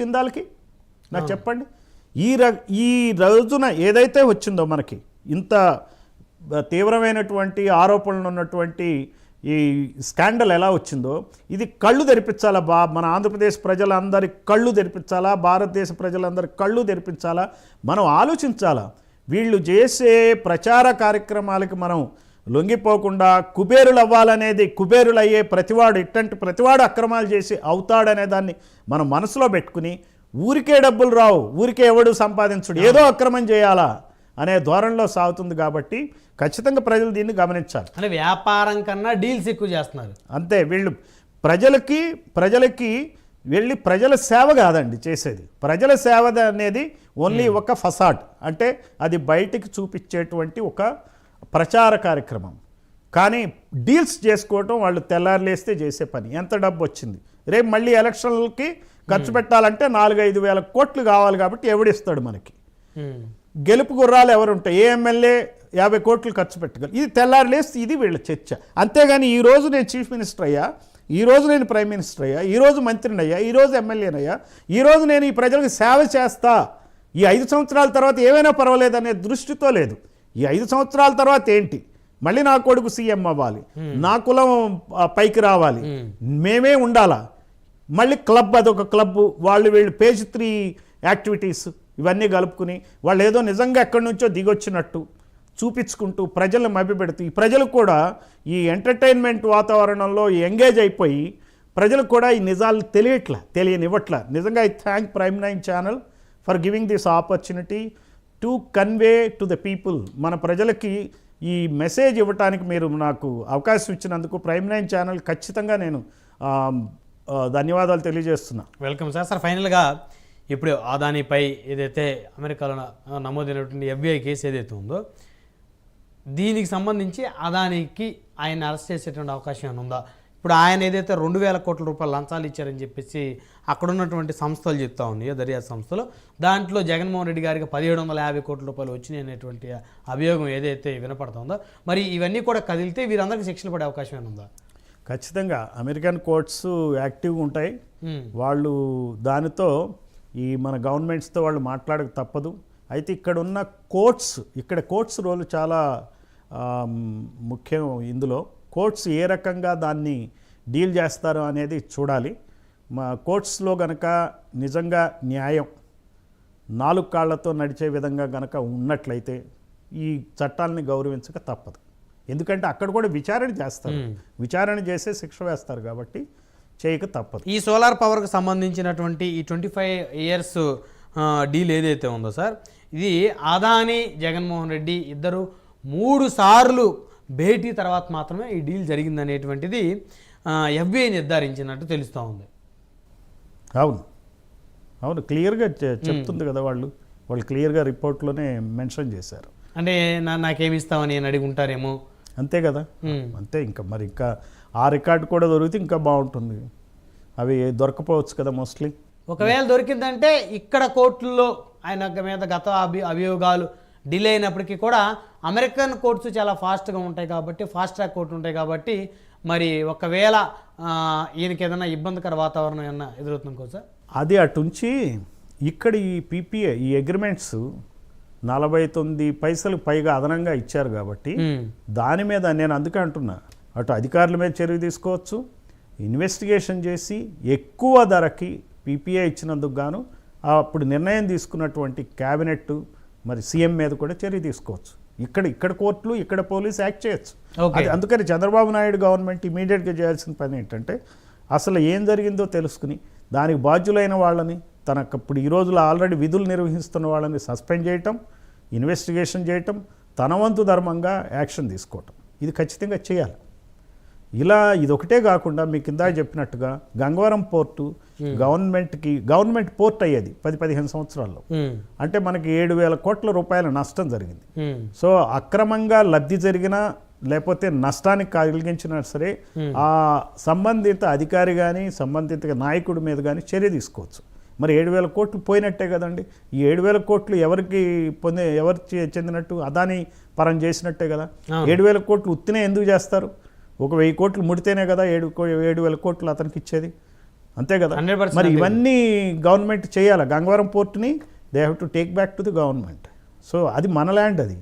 చిందాలకి నాకు చెప్పండి. ఈ రోజున ఏదైతే వచ్చిందో మనకి ఇంత తీవ్రమైనటువంటి ఆరోపణలు ఉన్నటువంటి ఈ స్కాండల్ ఎలా వచ్చిందో ఇది కళ్ళు తెరిపించాలా, మన ఆంధ్రప్రదేశ్ ప్రజలందరి కళ్ళు తెరిపించాలా, భారతదేశ ప్రజలందరి కళ్ళు తెరిపించాలా, మనం ఆలోచించాలా. వీళ్ళు చేసే ప్రచార కార్యక్రమాలకి మనం లొంగిపోకుండా కుబేరులు అవ్వాలనేది, కుబేరులు అయ్యే ప్రతివాడు ఇట్టంటి ప్రతివాడు అక్రమాలు చేసి అవుతాడనే దాన్ని మనం మనసులో పెట్టుకుని ఊరికే డబ్బులు రావు, ఊరికే ఎవడు సంపాదించుడు, ఏదో అక్రమం చేయాలా అనే ధోరణిలో సాగుతుంది. కాబట్టి ఖచ్చితంగా ప్రజలు దీన్ని గమనించాలి. అంటే వ్యాపారం కన్నా డీల్స్ ఎక్కువ చేస్తున్నారు అంతే. వీళ్ళు ప్రజలకి వెళ్ళి ప్రజల సేవ కాదండి చేసేది. ప్రజల సేవ అనేది ఓన్లీ ఒక ఫసాడ్, అంటే అది బయటికి చూపించేటువంటి ఒక ప్రచార కార్యక్రమం. కానీ డీల్స్ చేసుకోవటం వాళ్ళు తెల్లారులేస్తే చేసే పని. ఎంత డబ్బు వచ్చింది, రేపు మళ్ళీ ఎలక్షన్లకి ఖర్చు పెట్టాలంటే 4-5 వేల కోట్లు కావాలి. కాబట్టి ఎవడిస్తాడు మనకి? గెలుపు గుర్రాలు ఎవరుంటాయి? ఏ ఎమ్మెల్యే 50 కోట్లు ఖర్చు పెట్టగలరు? ఇది తెల్లారులేస్తే ఇది వీళ్ళ చర్చ. అంతేగాని ఈరోజు నేను చీఫ్ మినిస్టర్ అయ్యా, ఈరోజు నేను ప్రైమ్ మినిస్టర్ అయ్యా, ఈరోజు మంత్రిని అయ్యా, ఈరోజు ఎమ్మెల్యేనయ్యా, ఈరోజు నేను ఈ ప్రజలకు సేవ చేస్తా, ఈ 5 సంవత్సరాల తర్వాత ఏమైనా పర్వాలేదనే దృష్టితో లేదు. ఈ 5 సంవత్సరాల తర్వాత ఏంటి, మళ్ళీ నా కొడుకు సీఎం అవ్వాలి, నా కులం పైకి రావాలి, మేమే ఉండాలా, మళ్ళీ క్లబ్ అదొక క్లబ్, వాళ్ళు వీళ్ళు పేజ్ 3 యాక్టివిటీస్ ఇవన్నీ కలుపుకుని వాళ్ళు ఏదో నిజంగా ఎక్కడి నుంచో దిగొచ్చినట్టు చూపించుకుంటూ ప్రజలను మభ్యపెడుతూ, ఈ ప్రజలు కూడా ఈ ఎంటర్టైన్మెంట్ వాతావరణంలో ఎంగేజ్ అయిపోయి ప్రజలకు కూడా ఈ నిజాలు తెలియనివ్వట్ల. నిజంగా I thank Prime nine channel for giving this opportunity to convey to the people. మన ప్రజలకి ఈ మెసేజ్ ఇవ్వటానికి మీరు నాకు అవకాశం ఇచ్చినందుకు ప్రైమ్9 ఛానల్ ఖచ్చితంగా నేను ధన్యవాదాలు తెలియజేస్తున్నా. Welcome sir. సార్ ఫైనల్గా ఇప్పుడు అదానీపై ఏదైతే అమెరికాలో నమోదైనటువంటి FBI కేసు ఏదైతే ఉందో దీనికి సంబంధించి అదానీకి ఆయన అరెస్ట్ చేసేటువంటి అవకాశం ఏమైనా ఉందా? ఇప్పుడు ఆయన ఏదైతే 2,000 కోట్ల రూపాయలు లంచాలు ఇచ్చారని చెప్పేసి అక్కడ ఉన్నటువంటి సంస్థలు చెప్తా ఉన్నాయో, దర్యాప్తు సంస్థలు, దాంట్లో జగన్మోహన్ రెడ్డి గారికి 1,750 కోట్ల రూపాయలు వచ్చినాయి అనేటువంటి అభియోగం ఏదైతే వినపడుతుందో, మరి ఇవన్నీ కూడా కదిలితే వీరందరికీ శిక్షలు పడే అవకాశం ఏమైనా ఉందా? ఖచ్చితంగా అమెరికన్ కోర్ట్స్ యాక్టివ్గా ఉంటాయి. వాళ్ళు దానితో ఈ మన గవర్నమెంట్స్తో వాళ్ళు మాట్లాడక తప్పదు. అయితే ఇక్కడ ఉన్న కోర్ట్స్ రోల్ చాలా ముఖ్యం. ఇందులో కోర్ట్స్ ఏ రకంగా దాన్ని డీల్ చేస్తారో అనేది చూడాలి. మా కోర్ట్స్లో గనక నిజంగా న్యాయం 4 కాళ్లతో నడిచే విధంగా గనక ఉన్నట్లయితే ఈ చట్టాలని గౌరవించక తప్పదు. ఎందుకంటే అక్కడ కూడా విచారణ చేస్తారు, విచారణ చేసే శిక్ష వేస్తారు, కాబట్టి చేయక తప్పదు. ఈ సోలార్ పవర్కి సంబంధించినటువంటి ఈ 25 ఇయర్స్ డీల్ ఏదైతే ఉందో సార్, ఇది అదానీ జగన్మోహన్ రెడ్డి ఇద్దరు 3 సార్లు భేటీ తర్వాత మాత్రమే ఈ డీల్ జరిగిందనేటువంటిది FBI నిర్ధారించినట్టు తెలుస్తూ ఉంది. అవును క్లియర్గా చెప్తుంది కదా, వాళ్ళు క్లియర్గా రిపోర్ట్లోనే మెన్షన్ చేశారు. అంటే నాకేమి ఇస్తామని నేను అడిగి ఉంటారేమో, అంతే కదా. అంతే. ఇంకా ఆ రికార్డు కూడా దొరికితే ఇంకా బాగుంటుంది. అవి దొరకపోవచ్చు కదా మోస్ట్లీ. ఒకవేళ దొరికిందంటే ఇక్కడ కోర్టుల్లో ఆయన మీద గత అభియోగాలు డిలే అయినప్పటికీ కూడా అమెరికన్ కోర్ట్స్ చాలా ఫాస్ట్గా ఉంటాయి కాబట్టి, ఫాస్ట్ ట్రాక్ కోర్టు ఉంటాయి కాబట్టి, మరి ఒకవేళ ఈయనకి ఏదైనా ఇబ్బందికర వాతావరణం ఏమన్నా ఎదురవుతుంది కదా సార్? అది అటుంచి ఇక్కడ ఈ PPA ఈ అగ్రిమెంట్స్ 49 పైసలు పైగా అదనంగా ఇచ్చారు కాబట్టి దాని మీద నేను అందుకే అంటున్నా, అటు అధికారుల మీద చర్య తీసుకోవచ్చు, ఇన్వెస్టిగేషన్ చేసి ఎక్కువ ధరకి PPA ఇచ్చినందుకు గాను అప్పుడు నిర్ణయం తీసుకున్నటువంటి క్యాబినెట్ మరి సీఎం మీద కూడా చర్య తీసుకోవచ్చు. ఇక్కడ కోర్టులు, ఇక్కడ పోలీసు యాక్ట్ చేయొచ్చు. అందుకని చంద్రబాబు నాయుడు గవర్నమెంట్ ఇమీడియట్గా చేయాల్సిన పని ఏంటంటే అసలు ఏం జరిగిందో తెలుసుకుని దానికి బాధ్యులైన వాళ్ళని, తనకు ఇప్పుడు ఈ రోజులో ఆల్రెడీ విధులు నిర్వహిస్తున్న వాళ్ళని సస్పెండ్ చేయటం, ఇన్వెస్టిగేషన్ చేయటం, తన వంతు ధర్మంగా యాక్షన్ తీసుకోవటం, ఇది ఖచ్చితంగా చేయాలి. ఇదొకటే కాకుండా మీకు ఇందాక చెప్పినట్టుగా గంగవరం పోర్టు గవర్నమెంట్ పోర్ట్ అయ్యేది 10-15 సంవత్సరాల్లో. అంటే మనకి 7,000 కోట్ల రూపాయల నష్టం జరిగింది. సో అక్రమంగా లబ్ధి జరిగినా లేకపోతే నష్టానికి కలిగించినా సరే ఆ సంబంధిత అధికారి కానీ సంబంధిత నాయకుడి మీద కానీ చర్య తీసుకోవచ్చు. మరి 7,000 కోట్లు పోయినట్టే కదండి. ఈ 7,000 కోట్లు ఎవరు చెందినట్టు? అదానీ పరం చేసినట్టే కదా. 7,000 కోట్లు ఉత్తినే ఎందుకు చేస్తారు? ఒక 1,000 కోట్లు ముడితేనే కదా 7,000 కోట్లు అతనికి ఇచ్చేది. అంతే కదా. 100% మరి అంతే. ఇవన్నీ గవర్నమెంట్ చేయాలి. గంగవరం పోర్ట్ని they have to take back to the government. So అది మన ల్యాండ్ అది.